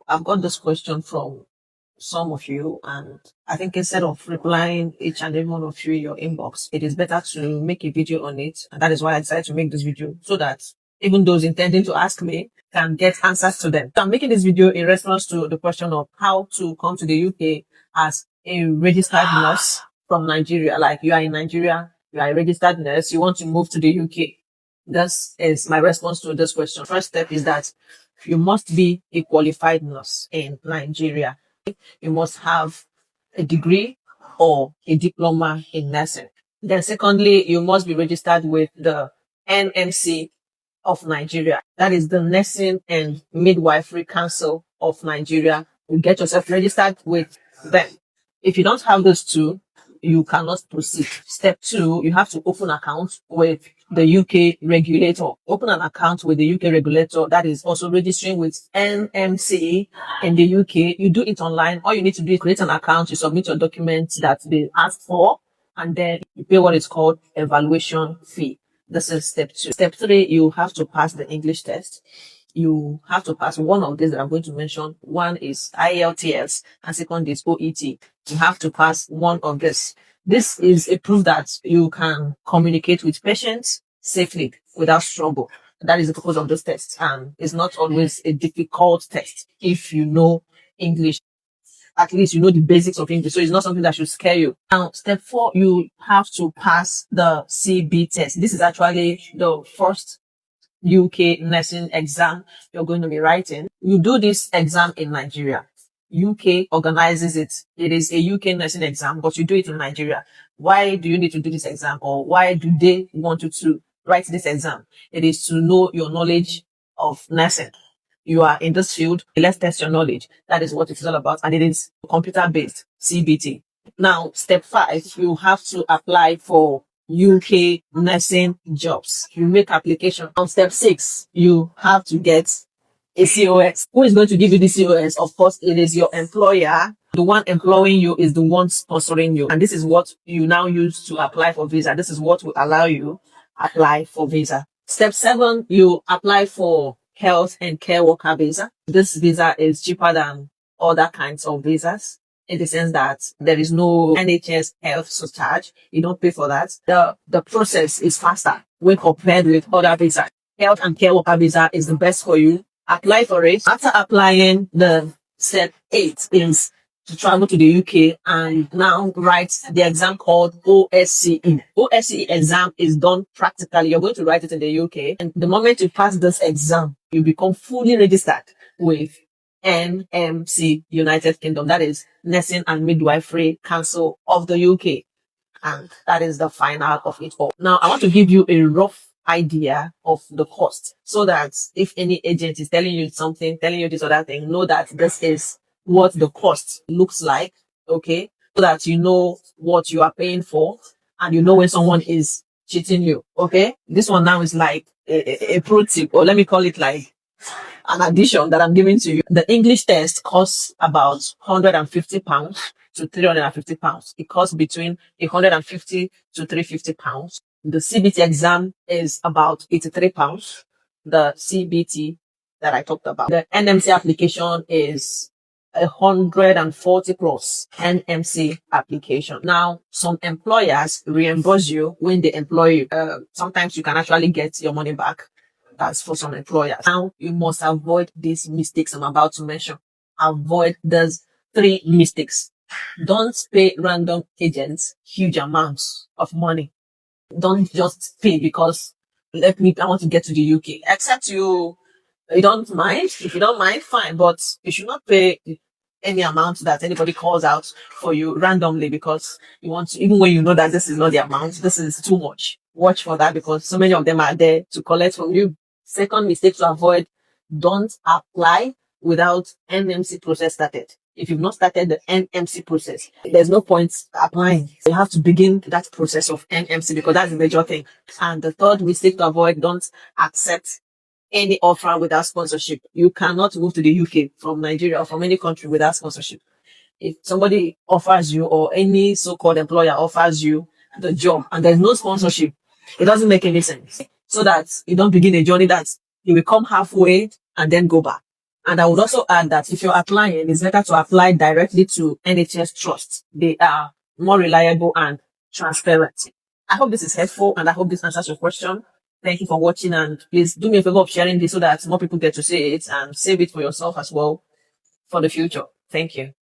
I've got this question from some of you, and I think instead of replying each and every one of you in your inbox, it is better to make a video on it. And that is why I decided to make this video, so that even those intending to ask me can get answers to them. So I'm making this video in response to the question of how to come to the UK as a registered nurse from Nigeria. Like, you are in Nigeria, you are a registered nurse, you want to move to the UK. This is my response to this question. First step is that you must be a qualified nurse in Nigeria. You must have a degree or a diploma in nursing. Then secondly, you must be registered with the NMC of Nigeria. That is the Nursing and Midwifery Council of Nigeria. You get yourself registered with them. If you don't have those two, you cannot proceed. Step 2, you have to open account with the UK regulator. Open an account with the UK regulator that is also registering with NMC in the UK. You do it online. All you need to do is create an account, you submit your documents that they ask for, and then you pay what is called evaluation fee. This is step 2. Step 3, you have to pass the English test. You have to pass one of these that I'm going to mention. One is IELTS and second is OET. You have to pass one of this. This is a proof that you can communicate with patients safely without struggle. That is the purpose of this test, and it's not always a difficult test if you know English. At least you know the basics of English, so it's not something that should scare you. Now, step 4, you have to pass the CB test. This is actually the first UK nursing exam you're going to be writing. You do this exam in Nigeria. UK organizes it. It is a UK nursing exam, but you do it in Nigeria. Why do you need to do this exam, or why do they want you to write this exam? It is to know your knowledge of nursing. You are in this field, let's test your knowledge. That is what it is all about, and it is computer-based CBT. Now, step 5, you have to apply for UK nursing jobs. You make application. On step 6, you have to get a COS. Who is going to give you the COS? Of course, it is your employer. The one employing you is the one sponsoring you. And this is what you now use to apply for visa. This is what will allow you apply for visa. Step 7, you apply for health and care worker visa. This visa is cheaper than other kinds of visas, in the sense that there is no NHS health surcharge. You don't pay for that. The process is faster when compared with other visas. Health and care worker visa is the best for you. Apply for it. After applying, the step 8 is to travel to the UK and now write the exam called OSCE. OSCE exam is done practically. You're going to write it in the UK. And the moment you pass this exam, you become fully registered with NMC United Kingdom. That is Nursing and Midwifery Council of the UK. And that is the final of it all. Now, I want to give you a rough idea of the cost, so that if any agent is telling you something, telling you this or that thing, know that this is what the cost looks like, okay? So that you know what you are paying for, and you know when someone is cheating you, okay? This one now is like a pro tip, or let me call it like an addition that I'm giving to you. The English test costs about £150 to £350. It costs between £150 to £350. The CBT exam is about £83. The CBT that I talked about. The NMC application is 140 plus NMC application. Now, some employers reimburse you when they employ you. Sometimes you can actually get your money back. That's for some employers. Now, you must avoid these mistakes I'm about to mention. Avoid those 3 mistakes. Don't pay random agents huge amounts of money. Don't just pay because I want to get to the UK. Except you don't mind. If you don't mind, fine. But you should not pay any amount that anybody calls out for you randomly because you want to, even when you know that this is not the amount, this is too much. Watch for that, because so many of them are there to collect from you. Second mistake to avoid: don't apply without NMC process started. If you've not started the NMC process, there's no point applying. You have to begin that process of NMC, because that's the major thing. And the third mistake to avoid: don't accept any offer without sponsorship. You cannot move to the UK from Nigeria or from any country without sponsorship. If somebody offers you, or any so-called employer offers you the job and there's no sponsorship, it doesn't make any sense. So that you don't begin a journey that you will come halfway and then go back. And I would also add that if you're applying, it's better to apply directly to NHS Trust. They are more reliable and transparent. I hope this is helpful and I hope this answers your question. Thank you for watching, and please do me a favor of sharing this so that more people get to see it and save it for yourself as well for the future. Thank you.